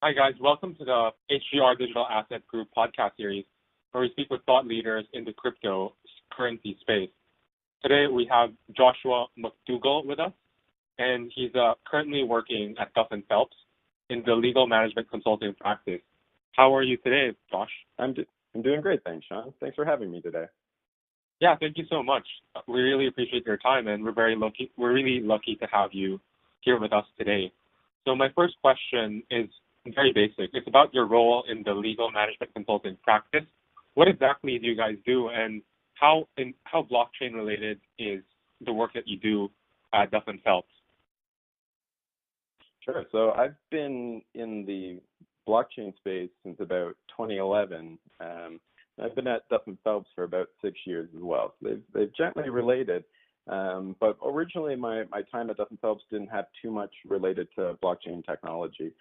Hi, guys. Welcome to the HGR Digital Asset Group podcast series, where we speak with thought leaders in the cryptocurrency space. Today, we have Joshua McDougall with us, and he's currently working at Duff Phelps in the legal management consulting practice. How are you today, Josh? I'm doing great, thanks, Sean. Thanks for having me today. Yeah, thank you so much. We really appreciate your time, and we're really lucky to have you here with us today. So my first question is very basic. It's about your role in the legal management consulting practice. What exactly do you guys do, and how blockchain related is the work that you do at Duff Phelps? Sure. So I've been in the blockchain space since about 2011. I've been at Duff Phelps for about 6 years as well. They've gently related, but originally my time at Duff Phelps didn't have too much related to blockchain technology.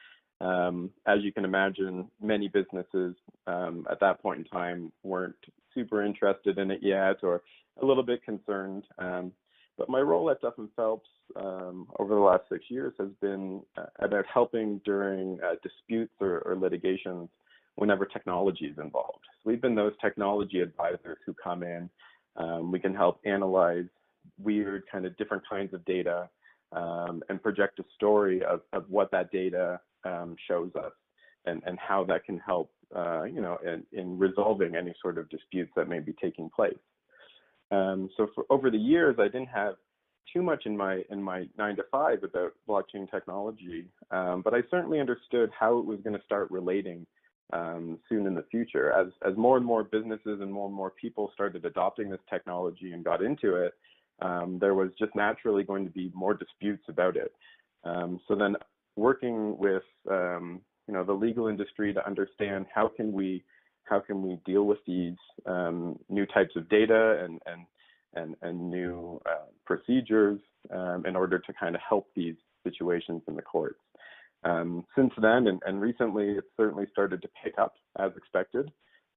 As you can imagine, many businesses at that point in time weren't super interested in it yet, or a little bit concerned. But my role at Duff Phelps over the last 6 years has been about helping during disputes or litigations whenever technology is involved. So we've been those technology advisors who come in. We can help analyze weird kind of different kinds of data and project a story of what that data shows us and how that can help in resolving any sort of disputes that may be taking place. So for over the years, I didn't have too much in my 9 to 5 about blockchain technology, but I certainly understood how it was going to start relating soon in the future. As more and more businesses and more people started adopting this technology and got into it, there was just naturally going to be more disputes about it. So then working with the legal industry to understand how can we deal with these new types of data and new procedures in order to kind of help these situations in the courts. Since then and recently, it's certainly started to pick up as expected.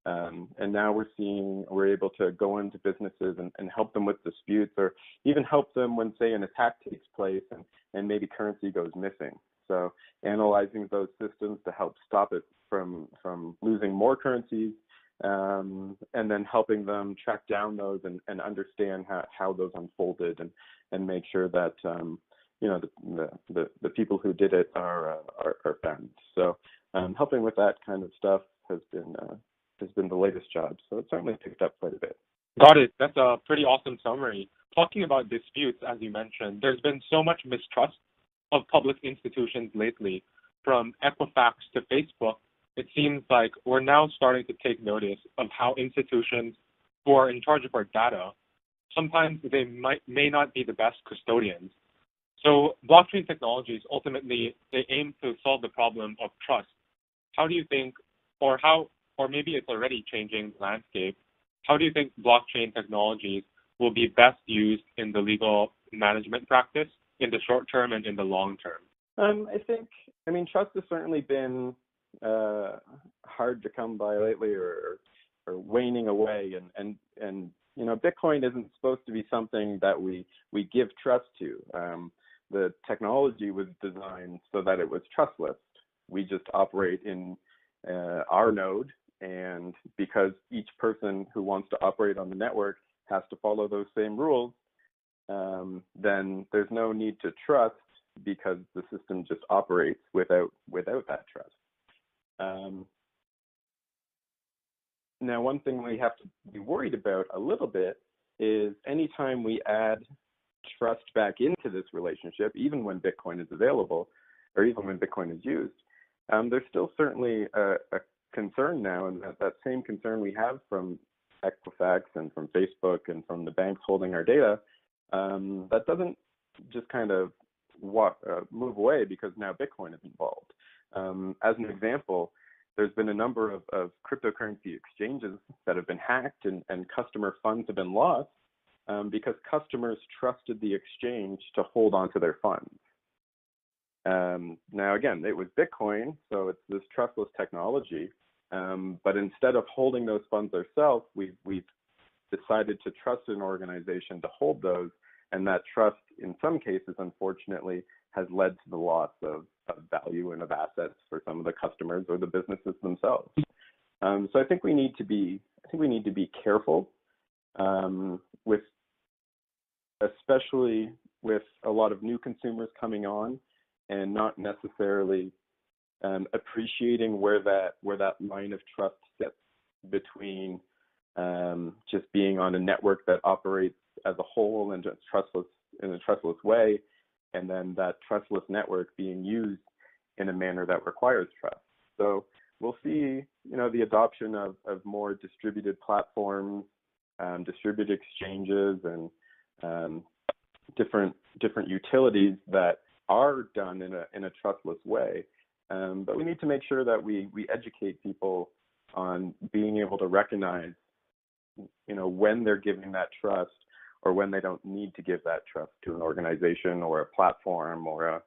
And now we're able to go into businesses and help them with disputes, or even help them when, say, an attack takes place and maybe currency goes missing. So analyzing those systems to help stop it from losing more currencies, and then helping them track down those and understand how those unfolded and make sure that the people who did it are found. So helping with that kind of stuff has been the latest job. So it's certainly picked up quite a bit. Got it. That's a pretty awesome summary. Talking about disputes, as you mentioned, there's been so much mistrust of public institutions lately, from Equifax to Facebook. It seems like we're now starting to take notice of how institutions who are in charge of our data, sometimes they may not be the best custodians. So blockchain technologies, ultimately, they aim to solve the problem of trust. How do you think, or maybe it's already changing the landscape, how do you think blockchain technologies will be best used in the legal management practice in the short term and in the long term? I mean, trust has certainly been hard to come by lately, or waning away, and Bitcoin isn't supposed to be something that we give trust to. The technology was designed so that it was trustless. We just operate in our node, and because each person who wants to operate on the network has to follow those same rules, then there's no need to trust, because the system just operates without that trust. Now, one thing we have to be worried about a little bit is anytime we add trust back into this relationship, even when Bitcoin is available, or even when Bitcoin is used, there's still certainly a concern now, and that same concern we have from Equifax and from Facebook and from the banks holding our data, that doesn't just kind of move away because now Bitcoin is involved. As an example, there's been a number of cryptocurrency exchanges that have been hacked, and customer funds have been lost because customers trusted the exchange to hold on to their funds. Now, again, it was Bitcoin, so it's this trustless technology. But instead of holding those funds ourselves, we've decided to trust an organization to hold those, And that trust, in some cases, unfortunately, has led to the loss of value and of assets for some of the customers or the businesses themselves. So I think we need to be careful with, especially with a lot of new consumers coming on, and not necessarily appreciating where that line of trust sits between just being on a network that operates as a whole and just in a trustless way, and then that trustless network being used in a manner that requires trust. So we'll see, the adoption of more distributed platforms, distributed exchanges, and different utilities that are done in a trustless way. But we need to make sure that we educate people on being able to recognize, when they're giving that trust or when they don't need to give that trust to an organization or a platform or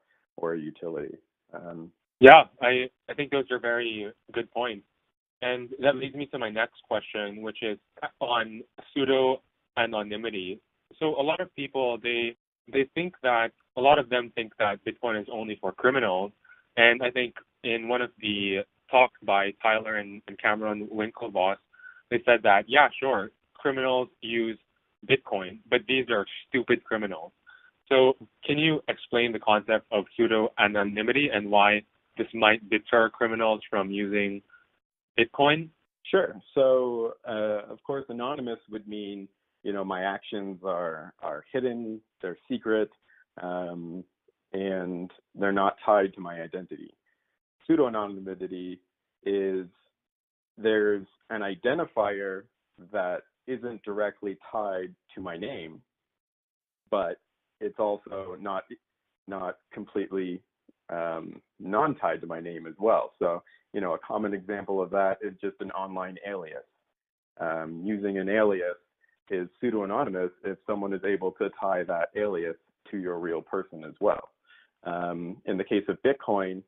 a utility. Yeah, I think those are very good points. And that leads me to my next question, which is on pseudo anonymity. So a lot of people, they think that, a lot of them think that Bitcoin is only for criminals. And I think in one of the talks by Tyler and Cameron Winklevoss, they said that, yeah, sure, criminals use Bitcoin, but these are stupid criminals. So can you explain the concept of pseudo anonymity and why this might deter criminals from using Bitcoin? Sure. So, of course, anonymous would mean, my actions are hidden, they're secret, and they're not tied to my identity. Pseudo-anonymity is there's an identifier that isn't directly tied to my name, but it's also not completely non-tied to my name as well. So, a common example of that is just an online alias. Using an alias is pseudo-anonymous if someone is able to tie that alias to your real person as well. In the case of Bitcoin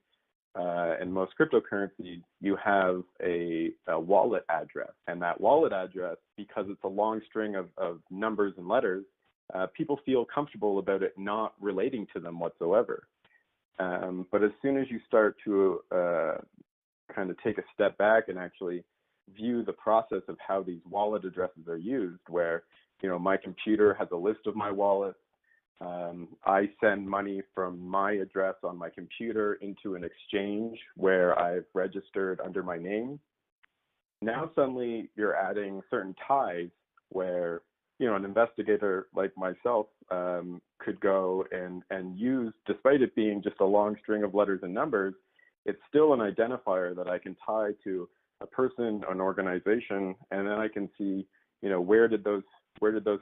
and most cryptocurrencies, you have a wallet address. And that wallet address, because it's a long string of numbers and letters, people feel comfortable about it not relating to them whatsoever. But as soon as you start to kind of take a step back and actually view the process of how these wallet addresses are used, where, my computer has a list of my wallets, I send money from my address on my computer into an exchange where I've registered under my name. Now suddenly you're adding certain ties where, an investigator like myself could go and use, despite it being just a long string of letters and numbers, it's still an identifier that I can tie to a person, an organization, and then I can see, where did those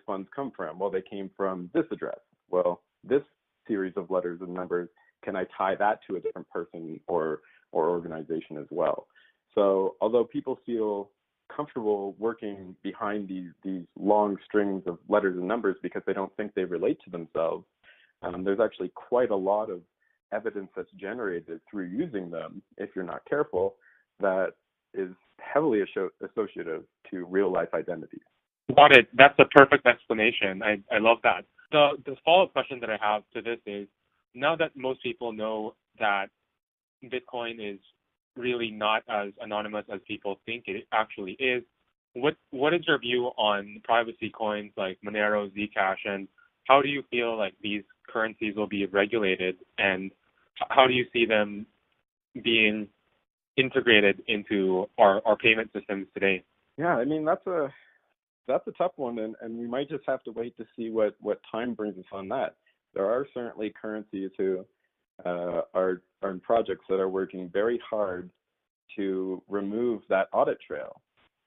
funds come from? Well, they came from this address. Well, this series of letters and numbers, can I tie that to a different person or organization as well? So although people feel comfortable working behind these long strings of letters and numbers because they don't think they relate to themselves, there's actually quite a lot of evidence that's generated through using them, if you're not careful, that is heavily associative to real life identities. Got it. That's a perfect explanation. I love that. The follow-up question that I have to this is, now that most people know that Bitcoin is really not as anonymous as people think it actually is, what is your view on privacy coins like Monero, Zcash, and how do you feel like these currencies will be regulated, and how do you see them being integrated into our payment systems today? Yeah, I mean, that's a tough one, and we might just have to wait to see what time brings us on that. There are certainly currencies who are in projects that are working very hard to remove that audit trail.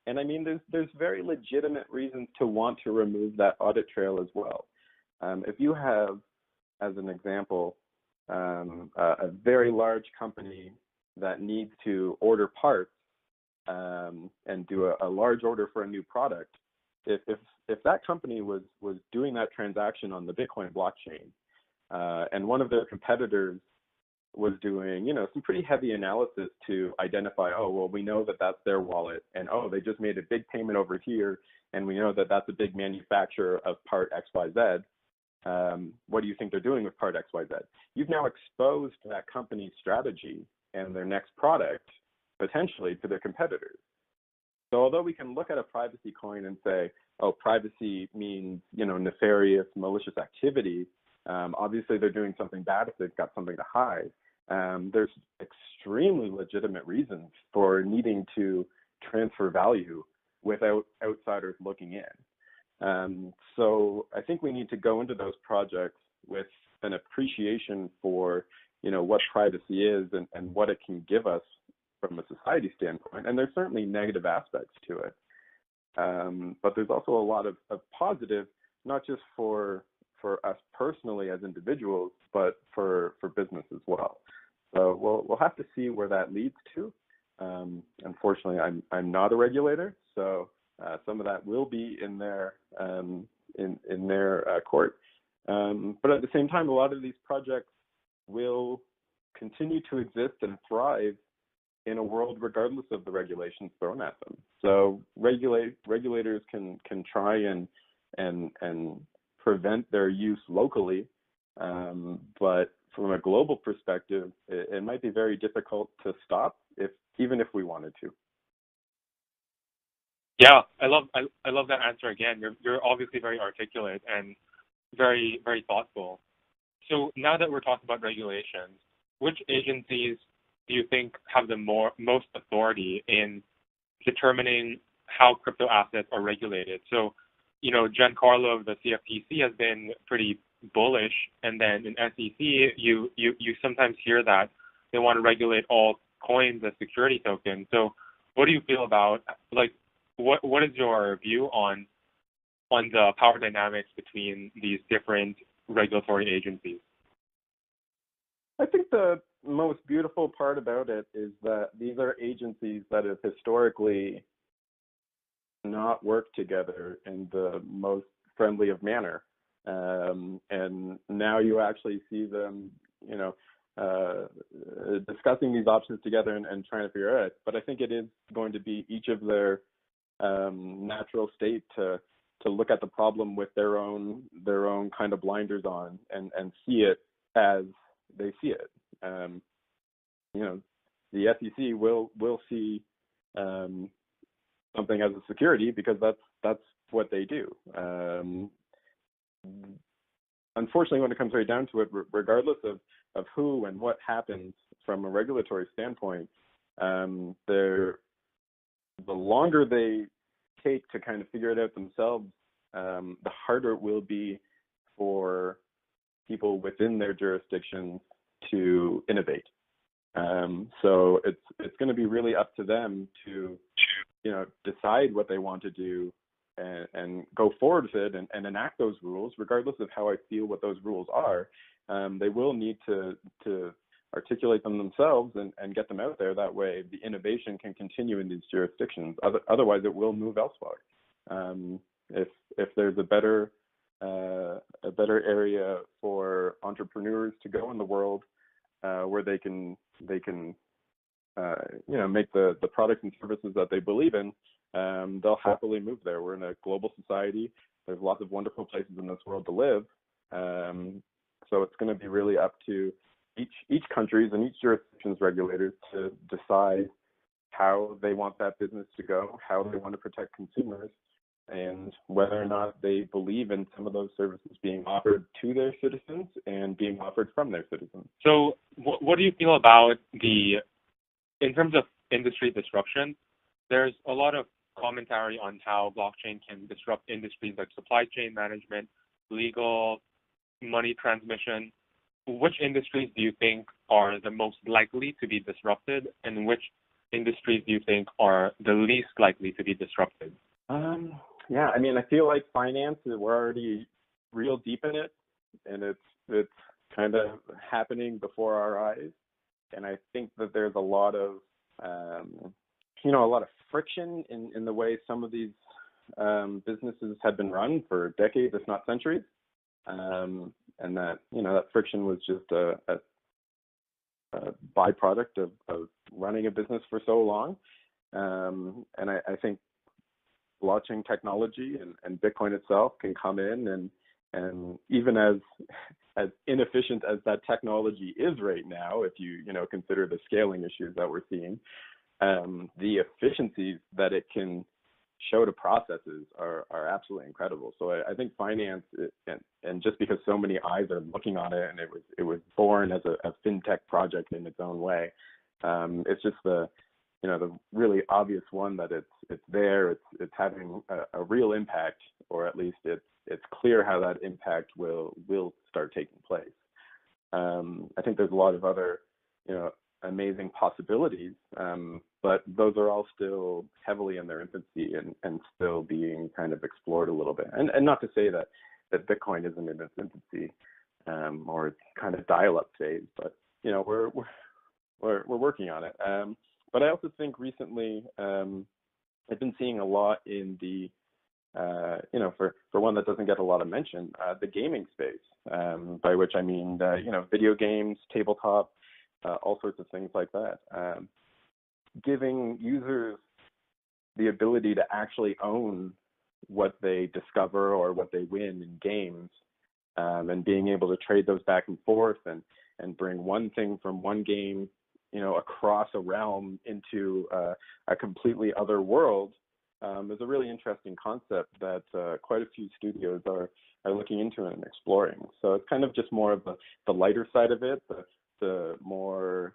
And I mean, there's very legitimate reasons to want to remove that audit trail as well. If you have, as an example, a very large company that needs to order parts and do a large order for a new product, if that company was doing that transaction on the Bitcoin blockchain, and one of their competitors was doing, some pretty heavy analysis to identify, oh, well, we know that that's their wallet, and oh, they just made a big payment over here, and we know that that's a big manufacturer of part XYZ, What do you think they're doing with part XYZ? You've now exposed that company's strategy and their next product potentially to their competitors. So although we can look at a privacy coin and say, oh, privacy means, nefarious, malicious activity, obviously they're doing something bad if they've got something to hide. There's extremely legitimate reasons for needing to transfer value without outsiders looking in. So I think we need to go into those projects with an appreciation for, what privacy is and what it can give us from a society standpoint. And there's certainly negative aspects to it. But there's also a lot of positive, not just for us personally as individuals, but for business as well. So we'll have to see where that leads to. Unfortunately, I'm not a regulator, so some of that will be in their court. But at the same time, a lot of these projects will continue to exist and thrive in a world regardless of the regulations thrown at them. So regulators can try and prevent their use locally, but from a global perspective, it might be very difficult to stop even if we wanted to. Yeah, I love that answer again. You're obviously very articulate and very, very thoughtful. So now that we're talking about regulations, which agencies do you think have the most authority in determining how crypto assets are regulated? So, Giancarlo of the CFTC has been pretty bullish, and then in SEC, you sometimes hear that they want to regulate all coins as security tokens. So, what do you feel about, what is your view on the power dynamics between these different regulatory agencies? I think the most beautiful part about it is that these are agencies that have historically not worked together in the most friendly of manner. And now you actually see them, discussing these options together and trying to figure it out. But I think it is going to be each of their natural state to look at the problem with their own kind of blinders on and see it as they see it. The SEC will see something as a security because that's what they do. Unfortunately, when it comes right down to it, regardless of who and what happens from a regulatory standpoint, the longer they take to kind of figure it out themselves, the harder it will be for people within their jurisdictions to innovate. So it's going to be really up to them to, decide what they want to do and go forward with it and enact those rules, regardless of how I feel what those rules are. They will need to articulate them themselves and get them out there. That way, the innovation can continue in these jurisdictions. Otherwise, it will move elsewhere. If there's a better area for entrepreneurs to go in the world, where they can make the products and services that they believe in, they'll happily move there. We're in a global society. There's lots of wonderful places in this world to live. So it's going to be really up to each country's and each jurisdiction's regulators to decide how they want that business to go, how they want to protect consumers, and whether or not they believe in some of those services being offered to their citizens and being offered from their citizens. So what do you feel about in terms of industry disruption, there's a lot of commentary on how blockchain can disrupt industries like supply chain management, legal, money transmission. Which industries do you think are the most likely to be disrupted, and which industries do you think are the least likely to be disrupted? Yeah, I feel like finance, we're already real deep in it, and it's kind of happening before our eyes. And I think that there's a lot of friction in the way some of these businesses have been run for decades, if not centuries. And that that friction was just a byproduct of running a business for so long. And I think blockchain technology and Bitcoin itself can come in And even as inefficient as that technology is right now, if you consider the scaling issues that we're seeing, the efficiencies that it can show to processes are absolutely incredible. So I think finance, and just because so many eyes are looking on it, and it was born as a fintech project in its own way, it's just the really obvious one that it's there, it's having a real impact, or at least it's clear how that impact will start taking place. I think there's a lot of other amazing possibilities, but those are all still heavily in their infancy and still being kind of explored a little bit. And not to say that Bitcoin isn't in its infancy, or it's kind of dial-up phase, but we're working on it. But I also think recently I've been seeing a lot in the for one that doesn't get a lot of mention, the gaming space, by which I mean video games, tabletop, all sorts of things like that. Giving users the ability to actually own what they discover or what they win in games, and being able to trade those back and forth and bring one thing from one game, across a realm into a completely other world, is a really interesting concept that quite a few studios are looking into and exploring. So it's kind of just more of the lighter side of it, the more,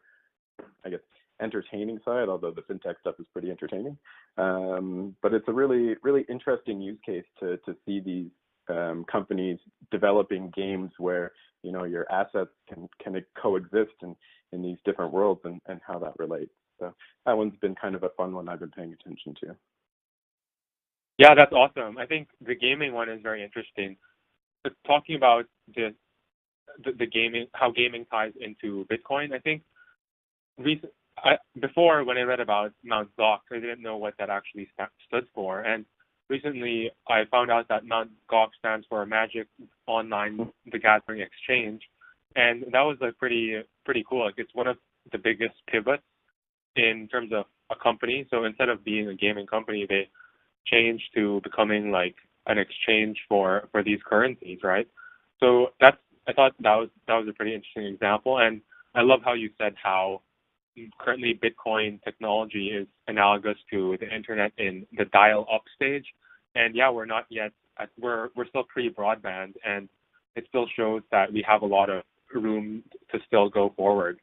I guess, entertaining side, although the fintech stuff is pretty entertaining. But it's a really, really interesting use case to see these companies developing games where, your assets can coexist in these different worlds, and how that relates. So that one's been kind of a fun one I've been paying attention to. Yeah, that's awesome. I think the gaming one is very interesting. But talking about the gaming, how gaming ties into Bitcoin, I think before, when I read about Mt. Gox, I didn't know what that actually stood for. And recently I found out that Mt. Gox stands for Magic Online the Gathering Exchange. And that was pretty cool. Like, it's one of the biggest pivots in terms of a company. So instead of being a gaming company, they changed to becoming like an exchange for these currencies, right? So I thought that was a pretty interesting example. And I love how you said how currently Bitcoin technology is analogous to the internet in the dial-up stage. And yeah, we're not yet we're still pre-broadband, and it still shows that we have a lot of room to still go forward.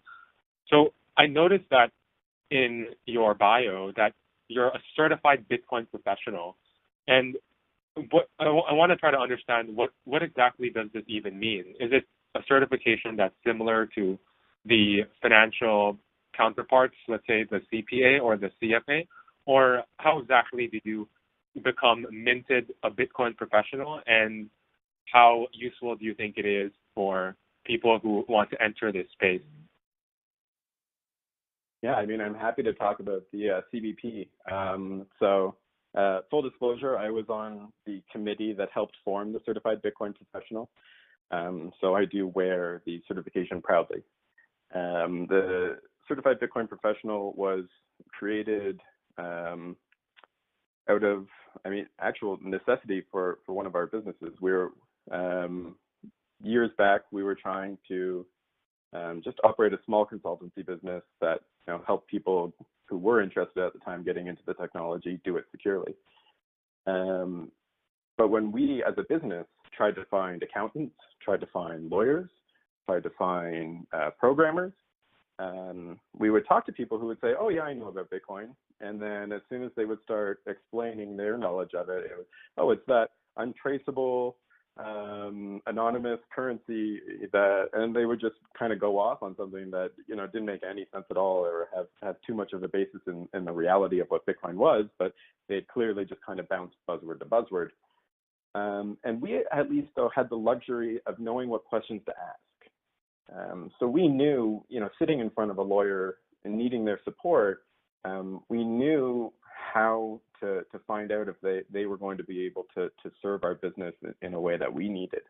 So I noticed that in your bio that you're a certified Bitcoin professional. And what I want to try to understand, what exactly does this even mean? Is it a certification that's similar to the financial counterparts, let's say the CPA or the CFA, or how exactly did you become minted a Bitcoin professional, and how useful do you think it is for people who want to enter this space? Yeah, I mean, I'm happy to talk about the CBP. So full disclosure, I was on the committee that helped form the Certified Bitcoin Professional. So I do wear the certification proudly. The Certified Bitcoin Professional was created out of, actual necessity for one of our businesses. Years back, we were trying to just operate a small consultancy business that helped people who were interested at the time getting into the technology do it securely. But when we as a business tried to find accountants, tried to find lawyers, tried to find programmers, we would talk to people who would say, oh yeah, I know about Bitcoin. And then as soon as they would start explaining their knowledge of it, it was, oh, it's that untraceable, anonymous currency and they would just kind of go off on something that, didn't make any sense at all, or have too much of a basis in the reality of what Bitcoin was, but they had clearly just kind of bounced buzzword to buzzword. And we at least, though, had the luxury of knowing what questions to ask. So we knew, sitting in front of a lawyer and needing their support, we knew how to find out if they were going to be able to serve our business in a way that we needed.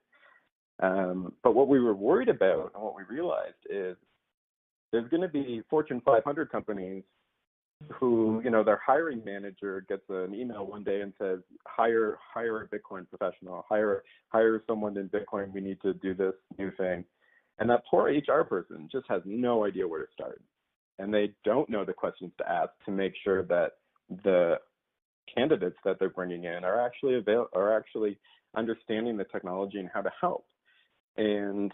But what we were worried about, and what we realized, is there's going to be Fortune 500 companies who, their hiring manager gets an email one day and says, hire a Bitcoin professional, hire someone in Bitcoin, we need to do this new thing. And that poor HR person just has no idea where to start. And they don't know the questions to ask to make sure that the candidates that they're bringing in are actually understanding the technology and how to help. And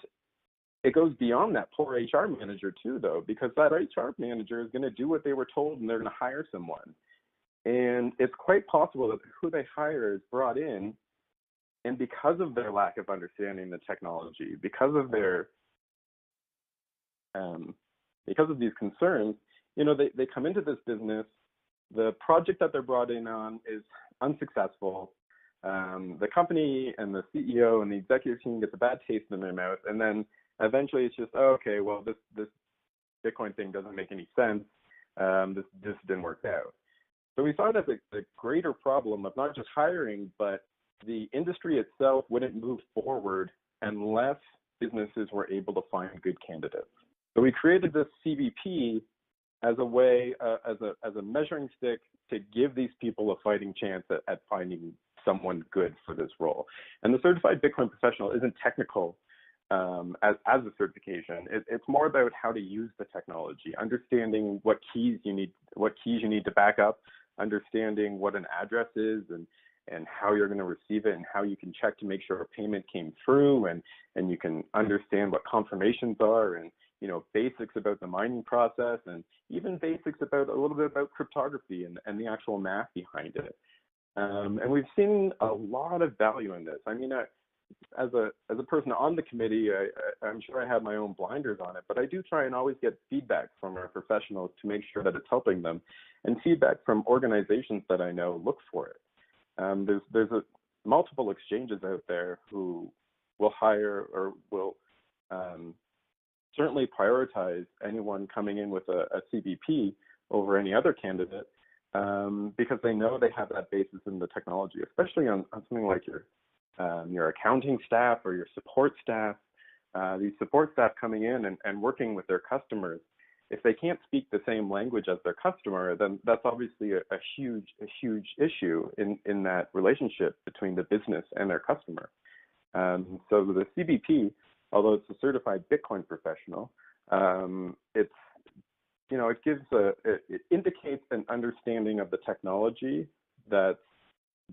it goes beyond that poor HR manager too, though, because that HR manager is going to do what they were told and they're going to hire someone. And it's quite possible that who they hire is brought in, and because of their lack of understanding the technology, because of these concerns, they come into this business, the project that they're brought in on is unsuccessful. The company and the CEO and the executive team gets a bad taste in their mouth, and then eventually it's just, okay, well, this Bitcoin thing doesn't make any sense. This didn't work out. So we saw that the greater problem of not just hiring, but the industry itself wouldn't move forward unless businesses were able to find good candidates. So we created this CVP as a way, as a measuring stick to give these people a fighting chance at finding someone good for this role. And the Certified Bitcoin Professional isn't technical as a certification. It's more about how to use the technology, understanding what keys you need to back up, understanding what an address is and how you're going to receive it and how you can check to make sure a payment came through, and you can understand what confirmations are, and basics about the mining process, and even basics about a little bit about cryptography and the actual math behind it. And we've seen a lot of value in this. I mean, as a person on the committee, I'm sure I have my own blinders on it, but I do try and always get feedback from our professionals to make sure that it's helping them, and feedback from organizations that I know look for it. There's multiple exchanges out there who will hire or will certainly prioritize anyone coming in with a CBP over any other candidate, because they know they have that basis in the technology, especially on something like your accounting staff or your support staff. These support staff coming in and working with their customers, if they can't speak the same language as their customer, then that's obviously a huge issue in that relationship between the business and their customer. So the CBP, although it's a certified Bitcoin professional, it indicates an understanding of the technology that's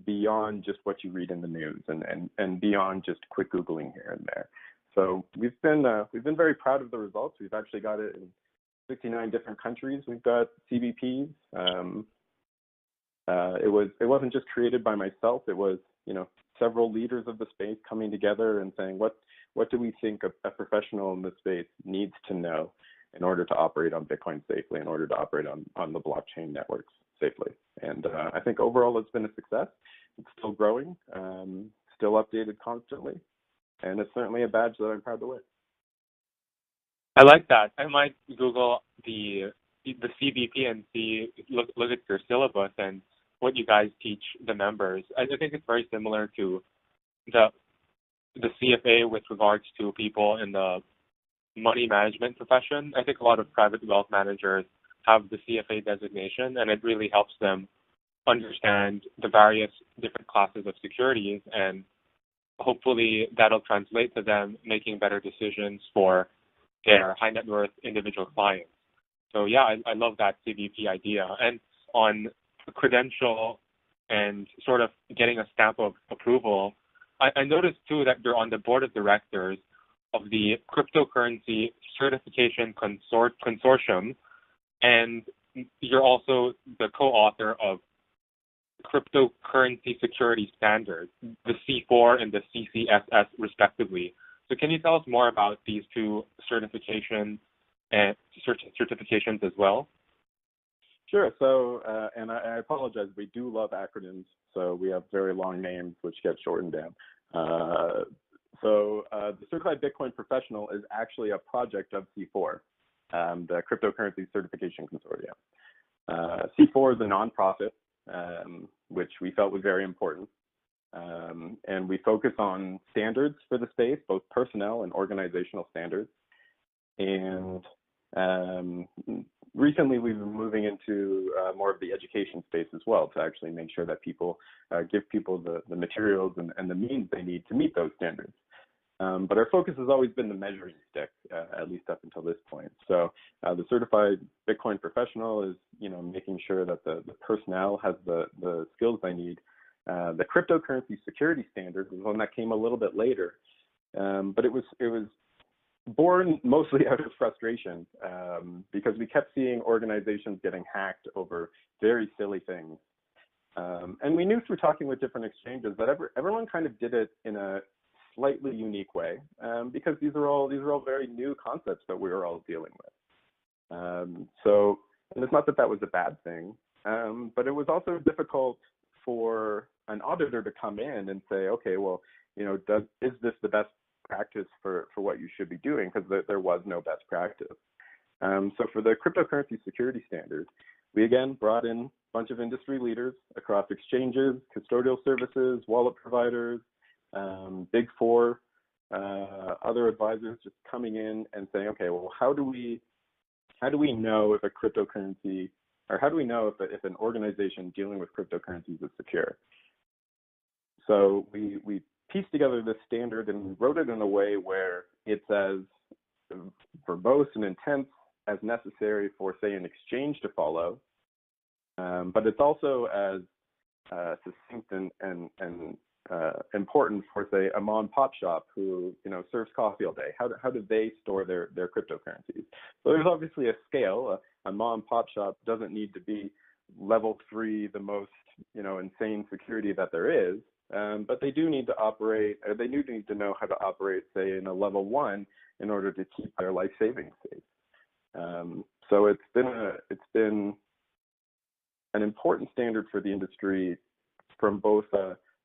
beyond just what you read in the news and beyond just quick Googling here and there. So we've been very proud of the results. We've actually got it in 69 different countries. We've got CBPs. It wasn't just created by myself. It was several leaders of the space coming together and saying, what do we think a professional in this space needs to know in order to operate on Bitcoin safely, in order to operate on the blockchain networks safely. And I think overall it's been a success. It's still growing, still updated constantly, and it's certainly a badge that I'm proud to wear. I like that. I might Google the CBP and look at your syllabus and what you guys teach the members. I think it's very similar to the CFA with regards to people in the money management profession. I think a lot of private wealth managers have the CFA designation, and it really helps them understand the various different classes of securities, and hopefully that'll translate to them making better decisions for their high net worth individual clients. So yeah, I love that CVP idea. And on credential and sort of getting a stamp of approval, I noticed too that you're on the board of directors of the CryptoCurrency Certification Consortium, and you're also the co-author of Cryptocurrency Security Standards, the C4 and the CCSS respectively. So can you tell us more about these two certifications as well? Sure. So, and I apologize, we do love acronyms, so we have very long names which get shortened down. So the Certified Bitcoin Professional is actually a project of C4, the Cryptocurrency Certification Consortium. C4 is a nonprofit, which we felt was very important. And we focus on standards for the space, both personnel and organizational standards. And recently we've been moving into more of the education space as well, to actually make sure that people give people the materials and the means they need to meet those standards. But our focus has always been the measuring stick, at least up until this point. So the certified Bitcoin professional is, making sure that the personnel has the skills they need. The cryptocurrency security standard was one that came a little bit later, but it was born mostly out of frustration, because we kept seeing organizations getting hacked over very silly things. And we knew through talking with different exchanges that everyone kind of did it in a slightly unique way, because these are all very new concepts that we were all dealing with. So, and it's not that that was a bad thing, but it was also difficult for an auditor to come in and say, okay, well, is this the best practice for what you should be doing? Because there was no best practice. So for the cryptocurrency security standard, we again brought in a bunch of industry leaders across exchanges, custodial services, wallet providers, Big Four, other advisors, just coming in and saying, okay, well, how do we know if a cryptocurrency, or how do we know if an organization dealing with cryptocurrencies is secure? So we pieced together this standard and wrote it in a way where it's as verbose and intense as necessary for, say, an exchange to follow, but it's also as succinct and important for, say, a mom and pop shop who serves coffee all day. How do they store their cryptocurrencies? So there's obviously a scale. A mom and pop shop doesn't need to be level 3, the most insane security that there is, but they do need to operate. Or they do need to know how to operate, say, in a level 1 in order to keep their life savings safe. So it's been an important standard for the industry, from both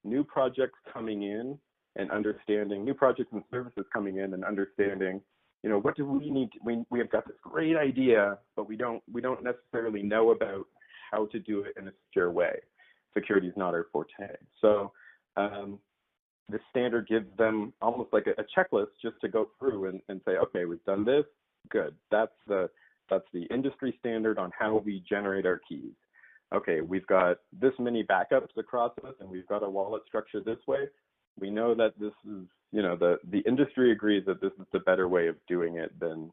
new projects coming in and understanding, new projects and services coming in and understanding, what do we need? We have got this great idea, but we don't necessarily know about how to do it in a secure way. Security is not our forte. So the standard gives them almost like a checklist just to go through and say, okay, we've done this, good. That's the industry standard on how we generate our keys. Okay, we've got this many backups across us, and we've got a wallet structure this way. We know that this is, the industry agrees that this is the better way of doing it than,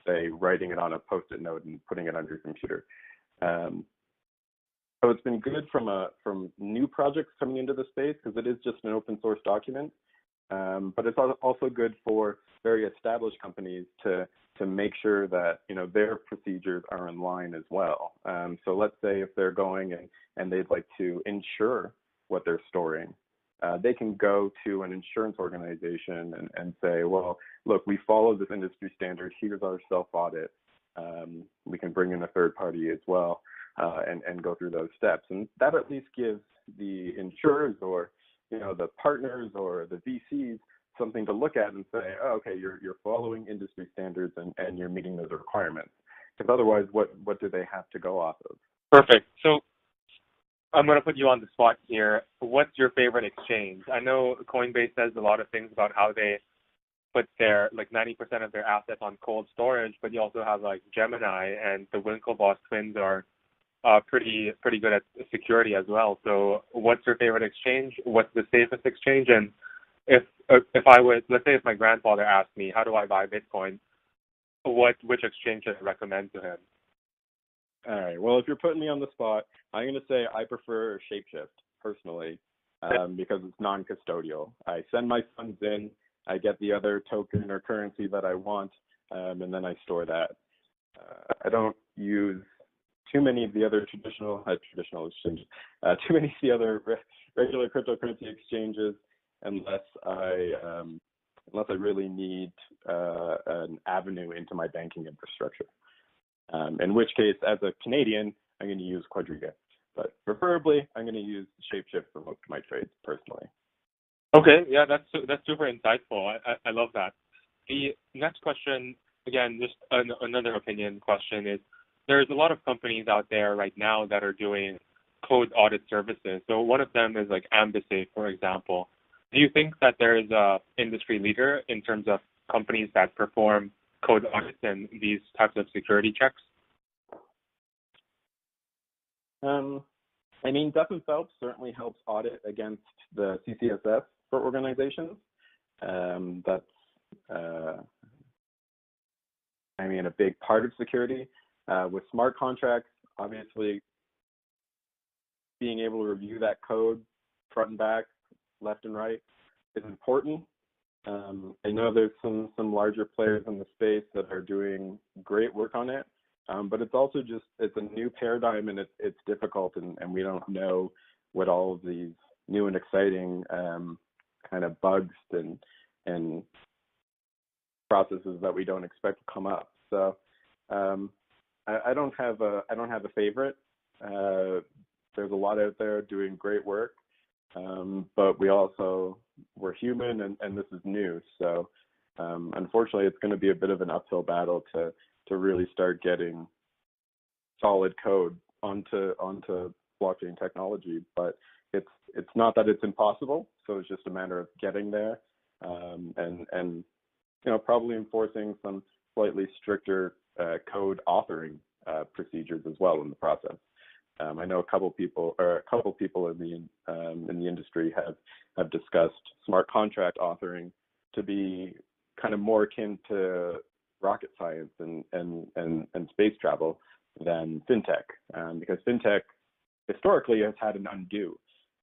say, writing it on a Post-it note and putting it on your computer. So it's been good from new projects coming into the space, because it is just an open source document. But it's also good for very established companies to make sure that their procedures are in line as well. So let's say if they're going and they'd like to insure what they're storing, they can go to an insurance organization and say, well, look, we follow this industry standard. Here's our self-audit. We can bring in a third party as well, and go through those steps. And that at least gives the insurers or the partners or the VCs something to look at and say, oh, okay, you're following industry standards and you're meeting those requirements. Because otherwise, what do they have to go off of? Perfect. So I'm going to put you on the spot here. What's your favorite exchange? I know Coinbase says a lot of things about how they put their 90% of their assets on cold storage, but you also have Gemini, and the Winklevoss twins are pretty good at security as well. So what's your favorite exchange? What's the safest exchange? And if I would, let's say if my grandfather asked me, how do I buy Bitcoin, which exchange should I recommend to him? All right. Well, if you're putting me on the spot, I'm going to say I prefer Shapeshift personally, because it's non-custodial. I send my funds in, I get the other token or currency that I want, and then I store that. I don't use too many of the other traditional exchanges, too many of the other regular cryptocurrency exchanges, unless I really need an avenue into my banking infrastructure. In which case, as a Canadian, I'm going to use Quadriga, but preferably I'm going to use Shapeshift for most of my trades personally. Okay, yeah, that's super insightful. I love that. The next question, again, just another opinion question, is there's a lot of companies out there right now that are doing code audit services. So one of them is Ambisafe, for example. Do you think that there is a industry leader in terms of companies that perform code audits and these types of security checks? I mean, Duff Phelps certainly helps audit against the CCSS for organizations. That's, I mean, a big part of security. With smart contracts, obviously, being able to review that code front and back, left and right is important. I know there's some larger players in the space that are doing great work on it, but it's also just, it's a new paradigm, and it's difficult, and we don't know what all of these new and exciting kind of bugs and processes that we don't expect to come up. So I don't have a favorite. There's a lot out there doing great work, but we're human, and this is new. So unfortunately, it's going to be a bit of an uphill battle to really start getting solid code onto blockchain technology. But it's not that it's impossible. So it's just a matter of getting there, and probably enforcing some slightly stricter code authoring procedures as well in the process. I know a couple people in the industry have discussed smart contract authoring to be kind of more akin to rocket science and space travel than fintech, because fintech historically has had an undo,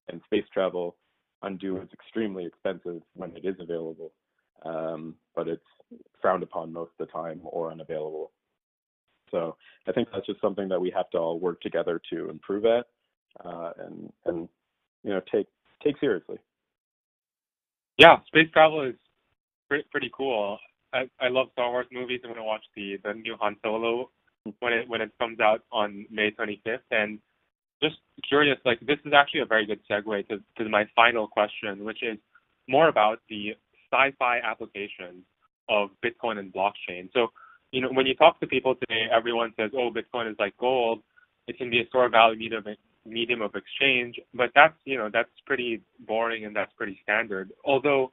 and space travel undo is extremely expensive when it is available, but it's frowned upon most of the time or unavailable. So I think that's just something that we have to all work together to improve at, and take seriously. Yeah, space travel is pretty cool. I love Star Wars movies. I'm gonna watch the new Han Solo when it comes out on May 25th. And just curious, like, this is actually a very good segue to my final question, which is more about the sci-fi applications of Bitcoin and blockchain. So, when you talk to people today, everyone says, "Oh, Bitcoin is like gold. It can be a store of value medium of exchange." But that's pretty boring, and that's pretty standard. Although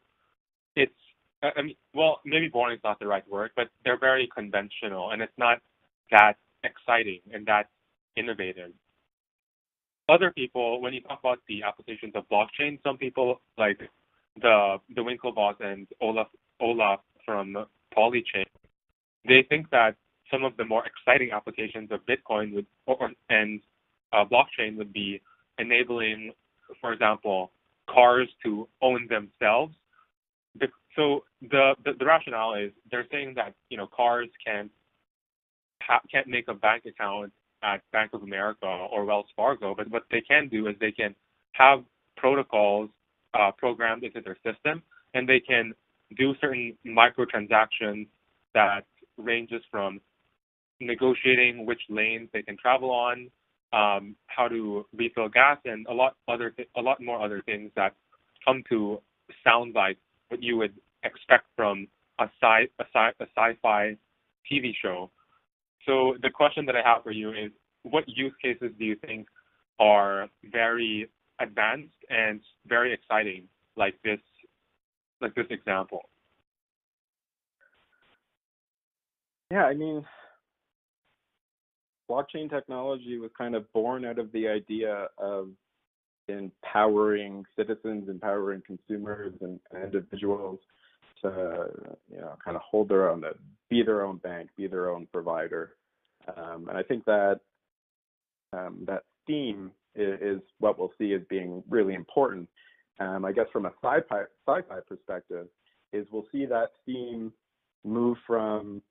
maybe boring is not the right word, but they're very conventional, and it's not that exciting and that innovative. Other people, when you talk about the applications of blockchain, some people like the Winklevoss and Olaf from Polychain, they think that some of the more exciting applications of Bitcoin and blockchain would be enabling, for example, cars to own themselves. So the rationale is they're saying that cars can't make a bank account at Bank of America or Wells Fargo, but what they can do is they can have protocols programmed into their system, and they can do certain microtransactions that ranges from negotiating which lanes they can travel on, how to refill gas, and a lot more other things that come to sound like what you would expect from a sci-fi TV show. So the question that I have for you is, what use cases do you think are very advanced and very exciting, like this example? Yeah, I mean, blockchain technology was kind of born out of the idea of empowering citizens, empowering consumers and individuals to, kind of hold their own, be their own bank, be their own provider. And I think that that theme is what we'll see as being really important. I guess from a sci-fi perspective, is we'll see that theme move from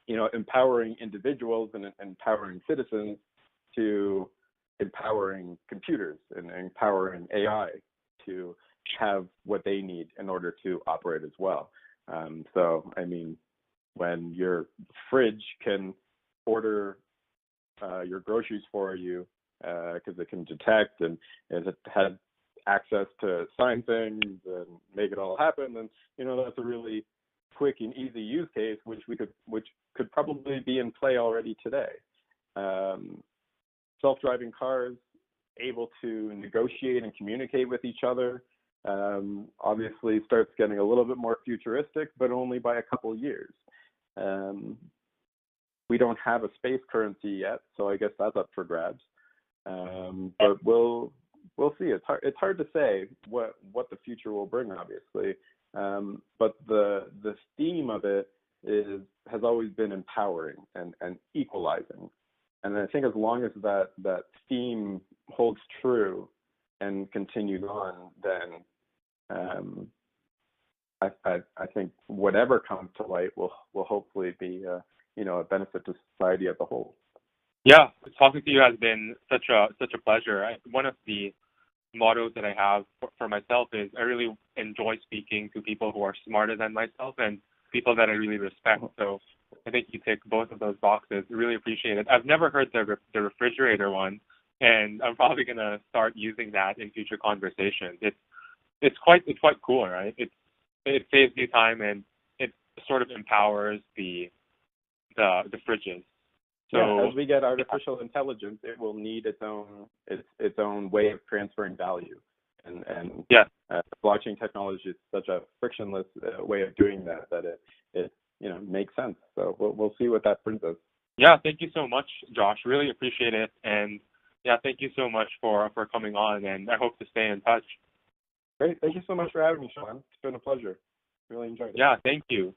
empowering individuals and empowering citizens to empowering computers and empowering AI to have what they need in order to operate as well. So, I mean, when your fridge can order your groceries for you because it can detect and it has access to sign things and make it all happen, then that's a really quick and easy use case, which could probably be in play already today. Self-driving cars able to negotiate and communicate with each other obviously starts getting a little bit more futuristic, but only by a couple of years. We don't have a space currency yet, so I guess that's up for grabs. But we'll see. It's hard to say what the future will bring, obviously. But the theme of it has always been empowering and equalizing. And I think as long as that theme holds true and continues on, then I think whatever comes to light will hopefully be a benefit to society as a whole. Yeah, talking to you has been such a pleasure. One of the mottos that I have for myself is I really enjoy speaking to people who are smarter than myself and people that I really respect. So I think you tick both of those boxes. Really appreciate it. I've never heard the refrigerator one, and I'm probably gonna start using that in future conversations. It's quite cool, right? It saves you time and it sort of empowers the fridges. So yeah, as we get artificial intelligence, it will need its own way of transferring value, and yeah, blockchain technology is such a frictionless way of doing that it makes sense. So we'll see what that brings us. Yeah, thank you so much, Josh. Really appreciate it, and yeah, thank you so much for coming on, and I hope to stay in touch. Great, thank you so much for having me, Sean. It's been a pleasure. Really enjoyed it. Yeah, thank you.